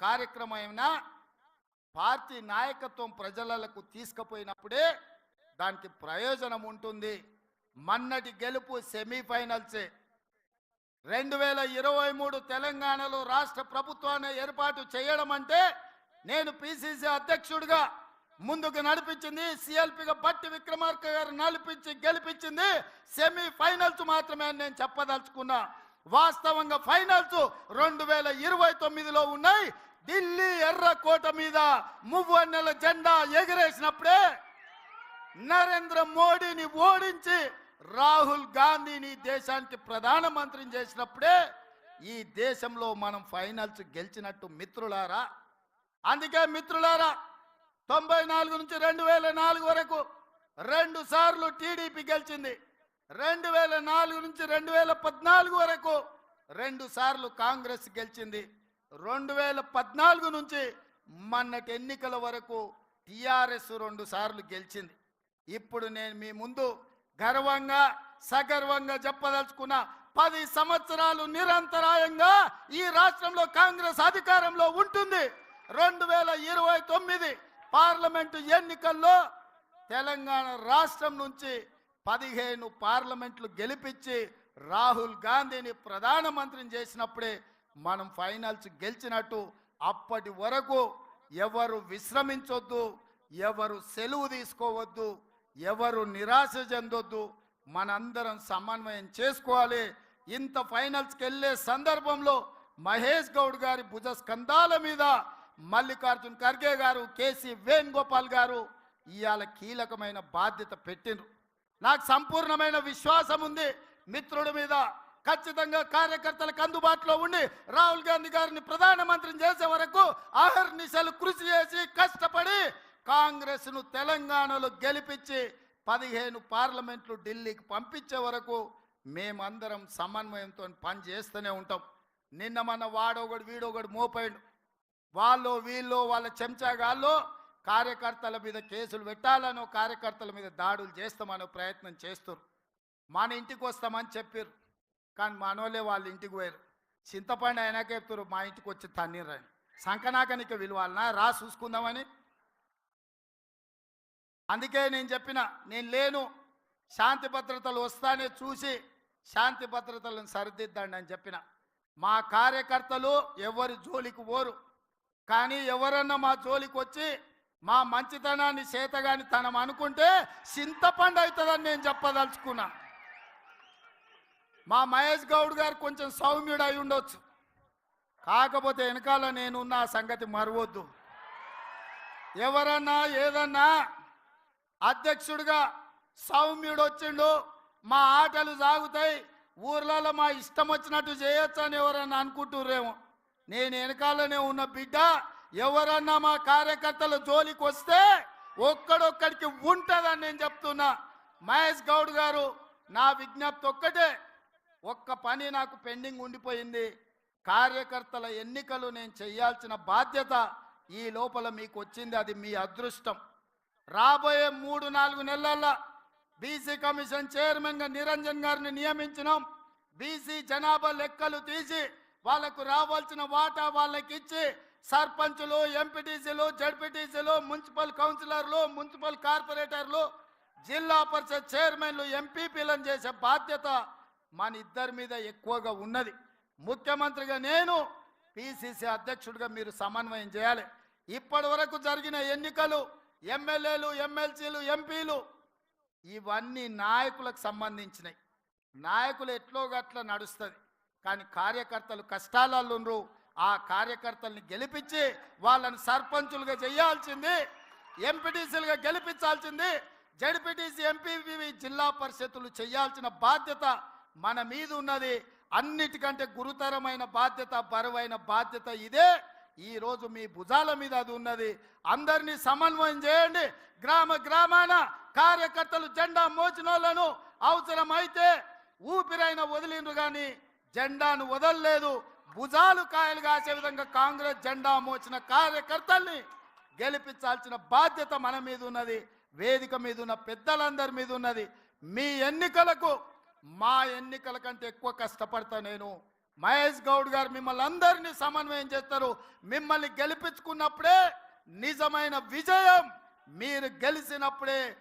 కార్యక్రమమైనా party నాయకత్వం ప్రజలకు తీసుకుపోయినప్పుడే దానికి ప్రయోజనం ఉంటుంది. మన్నటి గెలుపు సెమీఫైనల్సే. 2023 తెలంగాణలో రాష్ట్ర ప్రభుత్వాన్ని ఏర్పాటు చేయడం అంటే నేను పిసిసి అధ్యక్షుడిగా ముందుకు నడిపించింది, సిఎల్పిగా బట్టి విక్రమార్క గారు నడిపించి గెలిపించింది సెమీఫైనల్స్ మాత్రమే అని నేను చెప్పదలుచుకున్నా. వాస్తవంగా ఫైనల్స్ 2029లో ఉన్నాయి. ఢిల్లీ ఎర్రకోట మీద మువ్వన్నెల జెండా ఎగిరేసినప్పుడే, నరేంద్ర మోడీని ఓడించి రాహుల్ గాంధీని దేశానికి ప్రధానమంత్రిని చేసినప్పుడే ఈ దేశంలో మనం ఫైనల్స్ గెలిచినట్టు మిత్రులారా. అందుకే మిత్రులారా, 94 నుంచి 2004 వరకు 2 సార్లు టీడీపీ గెలిచింది. 2004 నుంచి 2014 వరకు 2 సార్లు కాంగ్రెస్ గెలిచింది. 2014 నుంచి మొన్నటి ఎన్నికల వరకు టిఆర్ఎస్ 2 సార్లు గెలిచింది. ఇప్పుడు నేను మీ ముందు గర్వంగా సగర్వంగా చెప్పదలుచుకున్న 10 సంవత్సరాలు నిరంతరాయంగా ఈ రాష్ట్రంలో కాంగ్రెస్ అధికారంలో ఉంటుంది. 2029 పార్లమెంటు ఎన్నికల్లో తెలంగాణ రాష్ట్రం నుంచి 15 పార్లమెంట్లు గెలిపించి రాహుల్ గాంధీని ప్రధానమంత్రిని చేసినప్పుడే మనం ఫైనల్స్ గెలిచినట్టు. అప్పటి వరకు ఎవరు విశ్రమించొద్దు, ఎవరు సెలవు తీసుకోవద్దు, ఎవరు నిరాశ చెందొద్దు. మనందరం సమన్వయం చేసుకోవాలి. ఇంత ఫైనల్స్కి వెళ్ళే సందర్భంలో మహేష్ గౌడ్ గారి భుజ స్కంధాల మీద మల్లికార్జున్ ఖర్గే గారు, కేసీ వేణుగోపాల్ గారు ఇవాళ కీలకమైన బాధ్యత పెట్టిండ్రు. నాకు సంపూర్ణమైన విశ్వాసం ఉంది మిత్రుడి మీద. ఖచ్చితంగా కార్యకర్తలకు అందుబాటులో ఉండి రాహుల్ గాంధీ గారిని ప్రధానమంత్రిని చేసే వరకు అహర్నిశలు కృషి చేసి కష్టపడి కాంగ్రెస్ను తెలంగాణలో గెలిపించి 15 పార్లమెంట్లు ఢిల్లీకి పంపించే వరకు మేమందరం సమన్వయంతో పని చేస్తూనే ఉంటాం. నిన్న మన వాడొకడు వీడొకడు మోపోయిండు. వాళ్ళు వీళ్ళు వాళ్ళ చెంచాగాళ్ళు కార్యకర్తల మీద కేసులు పెట్టాలనో కార్యకర్తల మీద దాడులు చేస్తామనో ప్రయత్నం చేస్తారు. మన ఇంటికి వస్తామని చెప్పారు, కానీ మనోళ్ళే వాళ్ళ ఇంటికి పోయారు. చింతపండు అయినాక చెప్తారు మా ఇంటికి వచ్చి తన్నీరని. సంకనాకనిక విలువాలనా రా చూసుకుందామని. అందుకే నేను చెప్పిన, నేను లేను, శాంతి భద్రతలు వస్తానే చూసి శాంతి భద్రతలను సరిదిద్దండి అని చెప్పిన. మా కార్యకర్తలు ఎవరి జోలికి పోరు, కానీ ఎవరన్నా మా జోలికి వచ్చి మా మంచితనాన్ని చేతగాని తనం అనుకుంటే చింతపండు అవుతుందని నేను చెప్పదలుచుకున్నా. మా మహేష్ గౌడ్ గారు కొంచెం సౌమ్యుడు అయి ఉండొచ్చు, కాకపోతే వెనకాల నేనున్న ఆ సంగతి మరవద్దు. ఎవరన్నా ఏదన్నా అధ్యక్షుడిగా సౌమ్యుడు వచ్చిండు, మా ఆటలు సాగుతాయి, ఊర్లలో మా ఇష్టం వచ్చినట్టు చేయొచ్చు అని ఎవరన్నా అనుకుంటుర్రేమో. నేను వెనకాలనే ఉన్న బిడ్డ. ఎవరన్నా మా కార్యకర్తల జోలికి వస్తే ఒక్కడొక్కడికి ఉంటుందని నేను చెప్తున్నా. మహేష్ గౌడ్ గారు, నా విజ్ఞప్తి ఒక్కటే, ఒక్క పని నాకు పెండింగ్ ఉండిపోయింది. కార్యకర్తల ఎన్నికలు నేను చేయాల్సిన బాధ్యత ఈ లోపల మీకు వచ్చింది, అది మీ అదృష్టం. రాబోయే 3-4 నెలల్లో బీసీ కమిషన్ చైర్మన్గా నిరంజన్ గారిని నియమించినాం. బీసీ జనాభా లెక్కలు తీసి వాళ్ళకు రావాల్సిన వాటా వాళ్ళకి ఇచ్చి సర్పంచులు, ఎంపీటీసీలు, జడ్పీటీసీలు, మున్సిపల్ కౌన్సిలర్లు, మున్సిపల్ కార్పొరేటర్లు, జిల్లా పరిషత్ చైర్మన్లు, ఎంపీపీలను చేసే బాధ్యత మన ఇద్దరి మీద ఎక్కువగా ఉన్నది. ముఖ్యమంత్రిగా నేను, పిసిసి అధ్యక్షుడిగా మీరు సమన్వయం చేయాలి. ఇప్పటి వరకు జరిగిన ఎన్నికలు ఎమ్మెల్యేలు, ఎమ్మెల్సీలు, ఎంపీలు ఇవన్నీ నాయకులకు సంబంధించినవి. నాయకులు ఎట్లో గట్ల నడుస్తుంది, కానీ కార్యకర్తలు కష్టాలలో ఉన్నారు. ఆ కార్యకర్తల్ని గెలిపించి వాళ్ళని సర్పంచులుగా చేయాల్సింది, ఎంపీటీసీలుగా గెలిపించాల్సింది, జడ్పీటీసీ, ఎంపీపీ, జిల్లా పరిషత్తులు చేయాల్సిన బాధ్యత మన మీద ఉన్నది. అన్నిటికంటే గురుతరమైన బాధ్యత, బరువైన బాధ్యత ఇదే. ఈరోజు మీ భుజాల మీద అది ఉన్నది. అందరినీ సమన్వయం చేయండి. గ్రామ గ్రామాన కార్యకర్తలు జెండా మోచినోళ్లను అవసరమైతే ఊపిరైన వదిలిండ్రు, కానీ జెండాను వదలలేదు. భుజాలు కాయలు కాసే విధంగా కాంగ్రెస్ జెండా మోచిన కార్యకర్తల్ని గెలిపించాల్సిన బాధ్యత మన మీద ఉన్నది, వేదిక మీద ఉన్న పెద్దలందరి మీద ఉన్నది. మీ ఎన్నికలకు మా ఎన్నికల కంటే ఎక్కువ కష్టపడతా నేను. మహేష్ గౌడ్ గారు మిమ్మల్ని అందరినీ సమన్వయం చేస్తారు. మిమ్మల్ని గెలిపించుకున్నప్పుడే నిజమైన విజయం. మీరు గెలిచినప్పుడే